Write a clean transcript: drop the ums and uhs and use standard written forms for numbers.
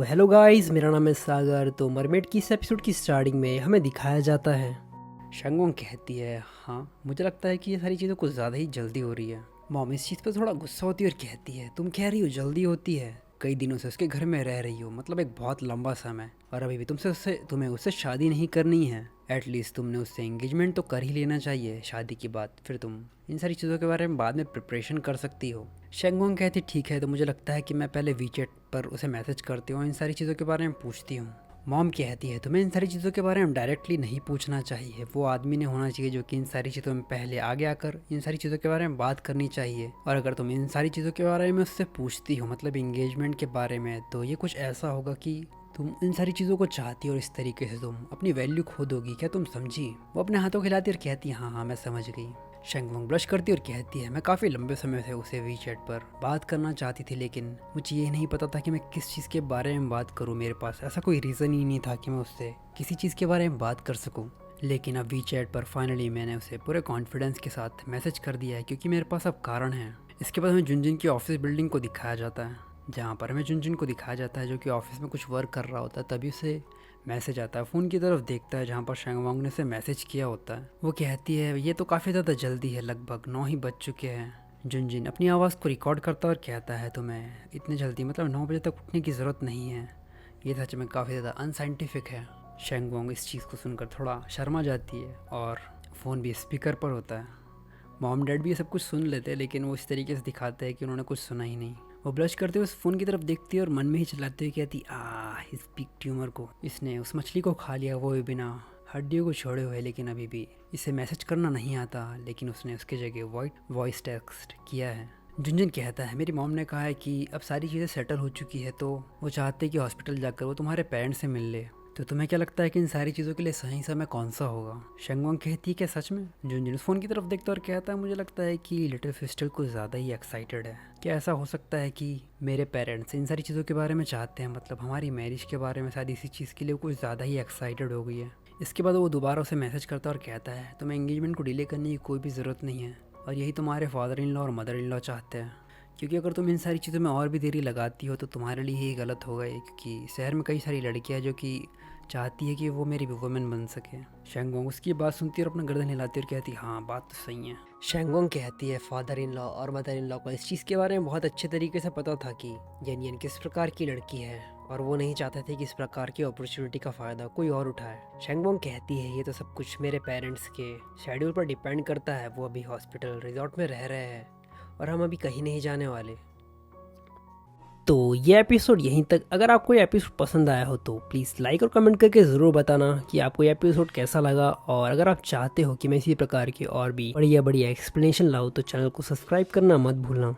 Hello guys, मेरा नाम है सागर। तो मरमेड की इस एपिसोड की स्टार्टिंग में हमें दिखाया जाता है शंगोंग कहती है, हाँ मुझे लगता है कि ये सारी चीज़ों कुछ ज़्यादा ही जल्दी हो रही है। मॉम इस चीज़ पर थोड़ा गुस्सा होती है और कहती है, तुम कह रही हो जल्दी होती है, कई दिनों से उसके घर में रह रही हो, मतलब एक बहुत लंबा समय, और अभी भी तुम्हें उससे शादी नहीं करनी है। एटलीस्ट तुमने उससे एंगेजमेंट तो कर ही लेना चाहिए शादी के बाद, फिर तुम इन सारी चीज़ों के बारे में बाद में प्रिपरेशन कर सकती हो। शेंगोंग कहती ठीक है, तो मुझे लगता है कि मैं पहले वीचैट पर उसे मैसेज करती हूँ, इन सारी चीज़ों के बारे में पूछती हूँ। मॉम कहती है तुम्हें इन सारी चीज़ों के बारे में डायरेक्टली नहीं पूछना चाहिए, वो आदमी ने होना चाहिए जो कि इन सारी चीज़ों में पहले आगे आकर इन सारी चीज़ों के बारे में बात करनी चाहिए। और अगर तुम इन सारी चीज़ों के बारे में उससे पूछती हो, मतलब इंगेजमेंट के बारे में, तो ये कुछ ऐसा होगा कि तुम इन सारी चीज़ों को चाहती हो और इस तरीके से तुम अपनी वैल्यू खो दोगी। क्या तुम समझी? वो अपने हाथों खिलाती और कहती है हाँ हाँ मैं समझ गई। शेंगवोंग ब्लश करती और कहती है मैं काफ़ी लंबे समय से उसे वीचैट पर बात करना चाहती थी, लेकिन मुझे ये नहीं पता था कि मैं किस चीज़ के बारे में बात करूँ। मेरे पास ऐसा कोई रीज़न ही नहीं था कि मैं उससे किसी चीज़ के बारे में बात कर सकूँ। लेकिन अब वीचैट पर फाइनली मैंने उसे पूरे कॉन्फिडेंस के साथ मैसेज कर दिया है, क्योंकि मेरे पास अब कारण है। इसके बाद हमें जुनजुन की ऑफिस बिल्डिंग को दिखाया जाता है, जहाँ पर हमें जुनजुन को दिखाया जाता है जो कि ऑफिस में कुछ वर्क कर रहा होता है। तभी उसे मैसेज आता है, फ़ोन की तरफ देखता है जहाँ पर शेंगवांग ने उसे मैसेज किया होता है। वो कहती है ये तो काफ़ी ज़्यादा जल्दी है, लगभग 9 ही बज चुके हैं। जुनजिन अपनी आवाज़ को रिकॉर्ड करता है और कहता है तुम्हें इतने जल्दी, मतलब 9 बजे तक उठने की ज़रूरत नहीं है, ये सच में काफ़ी ज़्यादा अनसाइंटिफिक है। शेंगवांग इस चीज़ को सुनकर थोड़ा शर्मा जाती है और फ़ोन भी स्पीकर पर होता है। मॉम डैड भी ये सब कुछ सुन लेते हैं, लेकिन वो इस तरीके से दिखाते हैं कि उन्होंने कुछ सुना ही नहीं। वो ब्लश करते हुए उस फ़ोन की तरफ देखती है और मन में ही चिल्लाते हुए कहती इस बिग ट्यूमर को, इसने उस मछली को खा लिया, वो भी बिना हड्डियों को छोड़े हुए। लेकिन अभी भी इसे मैसेज करना नहीं आता, लेकिन उसने उसके जगह वॉइस टेक्स्ट किया है। जुनजुन कहता है मेरी मॉम ने कहा है कि अब सारी चीज़ें सेटल हो चुकी है, तो वो चाहते हैं कि हॉस्पिटल जाकर वो तुम्हारे पेरेंट्स से मिल ले। तो तुम्हें क्या लगता है कि इन सारी चीज़ों के लिए सही समय कौन सा होगा? शेंगवांग कहती है क्या सच में? जुनजुन उस फ़ोन की तरफ देखता और कहता है मुझे लगता है कि लिटिल सिस्टर कुछ ज़्यादा ही एक्साइटेड है। क्या ऐसा हो सकता है कि मेरे पेरेंट्स इन सारी चीज़ों के बारे में चाहते हैं, मतलब हमारी मैरिज के बारे में, शायद इसी चीज़ के लिए कुछ ज़्यादा ही एक्साइटेड हो गई है। इसके बाद वो दोबारा उसे मैसेज करता और कहता है तुम्हें एंगेजमेंट को डिले करने की कोई भी ज़रूरत नहीं है, और यही तुम्हारे फादर इन लॉ और मदर इन लॉ चाहते हैं। क्योंकि अगर तुम इन सारी चीज़ों में और भी देरी लगाती हो तो तुम्हारे लिए ही गलत होगा, क्योंकि शहर में कई सारी लड़कियां जो कि चाहती है कि वो मेरी वुमेन बन सके। शेंगोंग उसकी बात सुनती है और अपना गर्दन हिलाती है और कहती है हाँ बात तो सही है। शेंगोंग कहती है फादर इन लॉ और मदर इन लॉ को इस चीज़ के बारे में बहुत अच्छे तरीके से पता था कि येनियन किस प्रकार की लड़की है, और वो नहीं चाहते थे कि इस प्रकार की अपॉर्चुनिटी का फ़ायदा कोई और उठाए। शेंगोंग कहती है ये तो सब कुछ मेरे पेरेंट्स के शेड्यूल पर डिपेंड करता है, वो अभी हॉस्पिटल रिजॉर्ट में रह रहे हैं और हम अभी कहीं नहीं जाने वाले। तो ये एपिसोड यहीं तक। अगर आपको ये एपिसोड पसंद आया हो तो प्लीज़ लाइक और कमेंट करके ज़रूर बताना कि आपको ये एपिसोड कैसा लगा, और अगर आप चाहते हो कि मैं इसी प्रकार की और भी बढ़िया बढ़िया एक्सप्लेनेशन लाऊं तो चैनल को सब्सक्राइब करना मत भूलना।